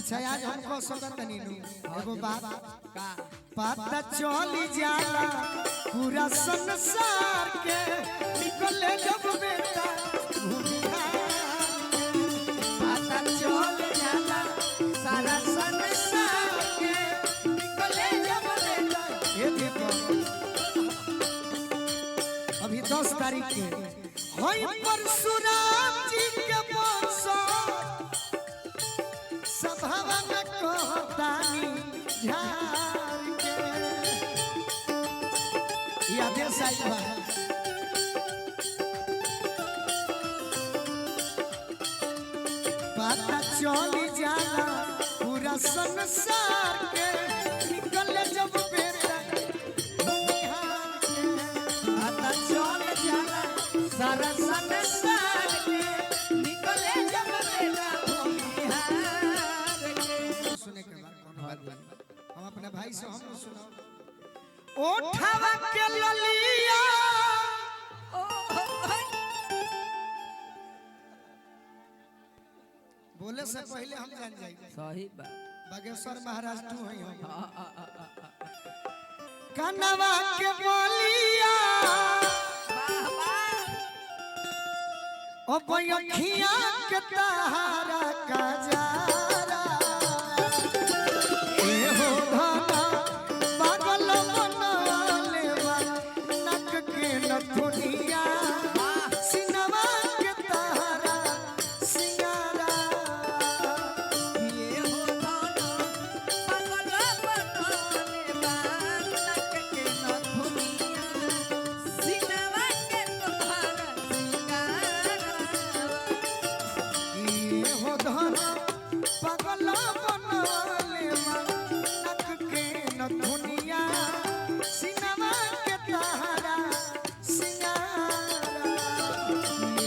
अच्छा आज हमको सकत नीनू एगो बात का पता चली जाला पूरा संसार के निकले जब बेटा भूमिया पता चल जाला सारा संसार के निकले जब बेटा ये देखो अभी 10 तारीख के होई परशुराम जी के बंशा सभावा में कहतानी झार के यादे साइबा पता चली जाला पूरा संसार के निकले जब बेटा बिहार के पता चल जाला सारा संसार के निकले जब बेटा सुने के बाद कोनो बात हम अपने भाई से हम सुनाओ ओठावा के ललिया बोले से पहले हम जान जाए सही बात बागेश्वर महाराज तू है हम कनवा के बोलिया ओ बयखिया के तारा का जा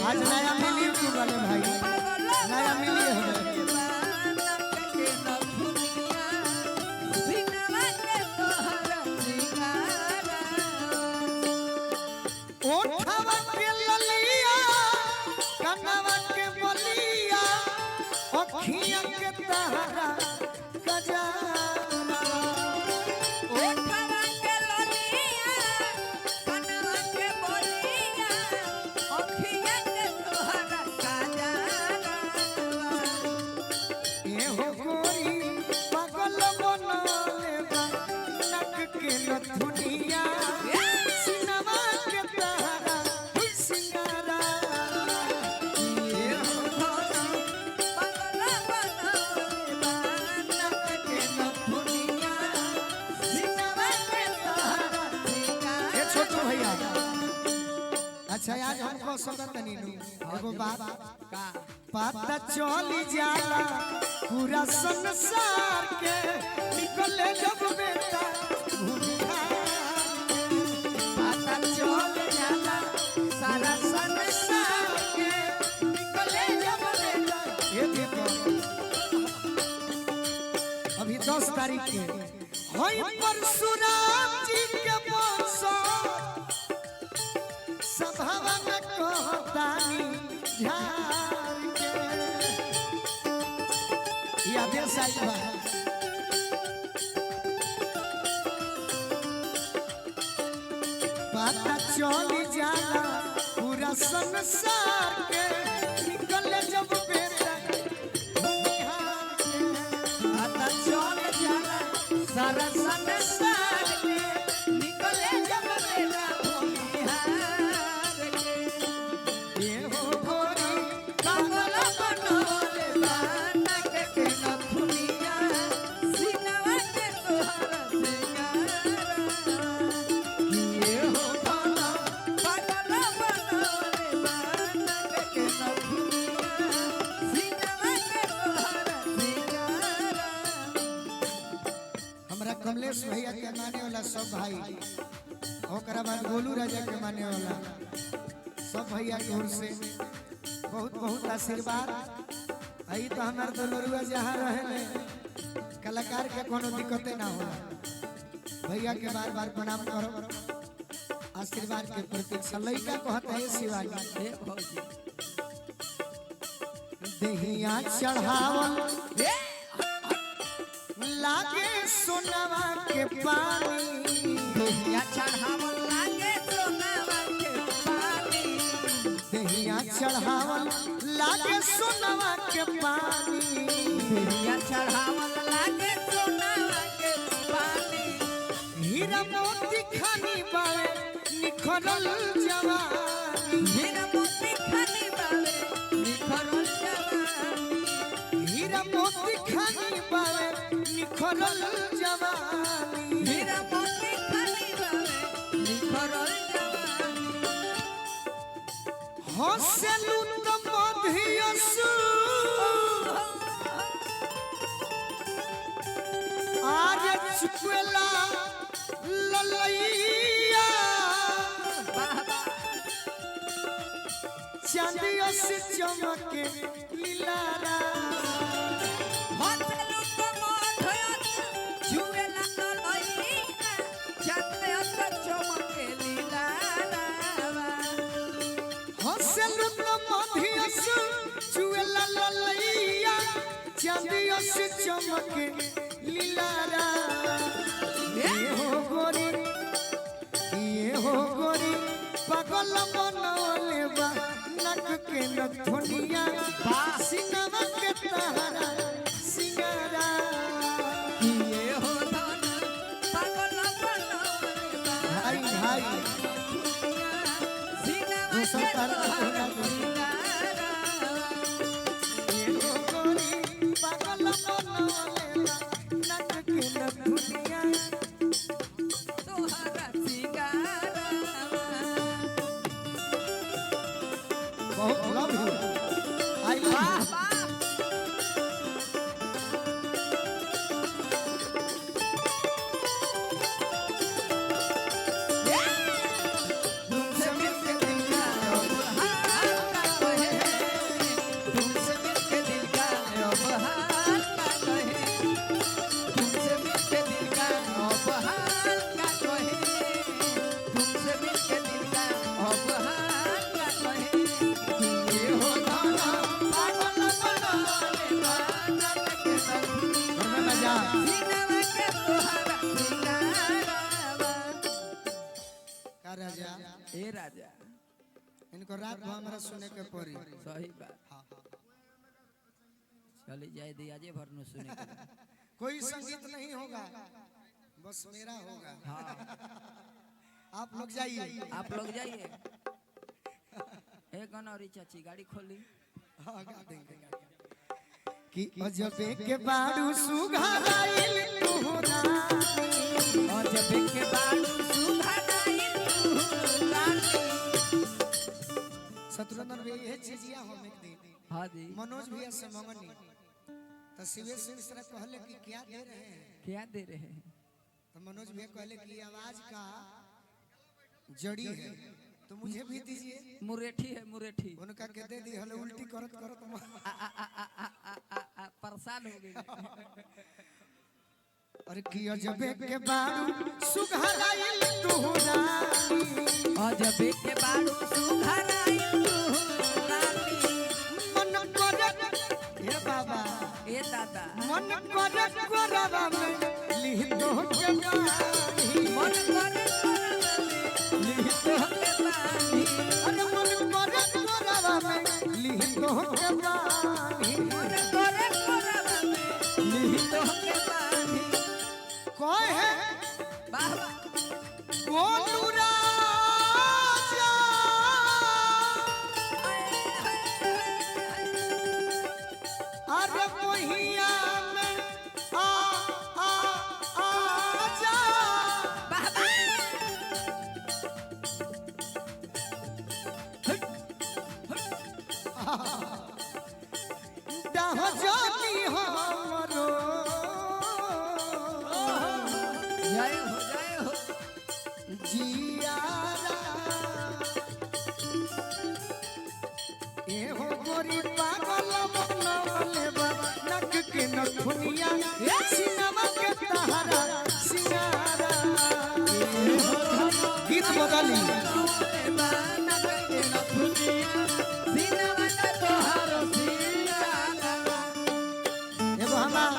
आज नया मिली तू वाले भाई नया मिली है ओठावा के ललिया कनवा के बलिया अखियां के तारा गजाना ओठावा के ललिया कनवा के बलिया अखियां के तोहरा गजाना ए हो गोरी पागल बनले बा नक के नथुनिया सिनवा के तारा सिंगारा ए हो पागल बनले बा नक के नथुनिया सिनवा के तारा सिंगारा ए छोटू भैया अच्छा आज हमको सकत नीनू एगो बात का पता चली जाला पूरा संसार के निकले जब बेटा भूमिया पता चल जाला सारा संसार के निकले जब बेटा ये देखो अभी 10 तारीख के होई परशुराम जी के बंशा सभावा में कहतानी झार के यादे साइबा पता चली जाला पूरा संसार के निकले जब बेटा बिहार के पता चल जाला सारा संसार के निकले जब बेटा बिहार के ये हो गोरी पागल बनले बा नक के नथुनिया सिनवा के तोहरा सिंगारा ये हो गाना पागल बनले बा नक के नथुनिया सिनवा के तोहरा सिंगारा हमरा कमलेश भैया के माने वाला सब भाई ओकरा बाद गोलू राजा के माने वाला सब भैया की ओर से बहुत बहुत आशीर्वाद आई तो हमार दुलरुआ जहाँ रहे कलाकार के कोनो दिक्कते ना होला भैया के बार बार प्रणाम करो आशीर्वाद के प्रतीक्षा लइका कहता है शिवाजी हे भौजी देहिया चढ़ावल देहिया चढ़ावल लागे सोनावा के पानी देहिया चढ़ावल लागे सोनवा के पानी देहिया चढ़ावल लागे सोनावा के पानी हीरा मोती खानी बावे निखरल जवानी हीरा मोती खानी बावे निखरल जवानी हीरा मोती खानी बावे निखरल जवानी हीरा मोती खानी बावे निखरल जवानी हंसलू त मधियसु आज चुकला ललैया चांदिया से चमके लीलारा हंसलू त मधयस झुएला ललैया चांदिया से चमके लीलारावा हंसलू त मधियसु चुएला ललैया चांदिया से चमके लीलारा ये हो गोरी पागल बनवले बा नक के नथुनिया सिंगवा के तहरा सिंगारा ये हो धन पागल बनवले बा हाय हाय सीनावा के तोहरा सिंगारा ये हो गोरी पागल बनवले बा नक के नथुनिया तोहरा सिंगारा बहुत लव यू आई लव वाह यू वाह तुमसे मिलके दिल का तुमसे मिलके दिल का अब हाल का कहे तुमसे मिलके दिल का अब हाल का कहे तुमसे मिलके दिल का अब हाल का कहे ये हो धाना पागल बनवले बाना के संग मजा सीनावा के तोहरा सिंगारावा का राजा ए राजा इनको रात भर हमरा सुने के पड़ी सही बात चली जाए दिया जे भर न सुने के बाद। कोई संगीत नहीं होगा बस मेरा होगा हाँ आप लोग जाइए आप लोग जाइए एक गनौरी चाची गाड़ी खोली हाँ, गा देंगे, गा देंगे। कि अजबे के बारू सुघराइल तोहरा और जब के बालू सुधानाई रानी शत्रुघ्न भैया ये चीजिया हम एक दिन हाँ जी मनोज भैया से मंगनी तो शिवेश मिश्रा कहले कि क्या दे रहे हैं क्या दे रहे हैं तो मनोज भैया कहले कि आवाज का जड़ी है तो मुझे भी दीजिए मुरेठी है मुरेठी उनका के दे दी हले उल्टी करत करत परेशान हो गई और कि अजबे के बारू सुघराइल तोहरा और जब के बालू सुधानाई रानी मन करे हे बाबा ए दादा मन करे कोरबा में लिह दो के गानी मन करे लिखो के पानी अरे मन करे कोरबा में लिह दो के गानी मन करे कोरबा में लिखो के पानी कोई है वाह वाह गोलू राजा अरे मोहिया में आ जा वाह वाह दाह जाती हमरो जय हो जियारा ए हो गोरी पागल बनवले बा नक के नथुनिया सिनेमा के तहरा सिंगारा गीत बदली एगो हमार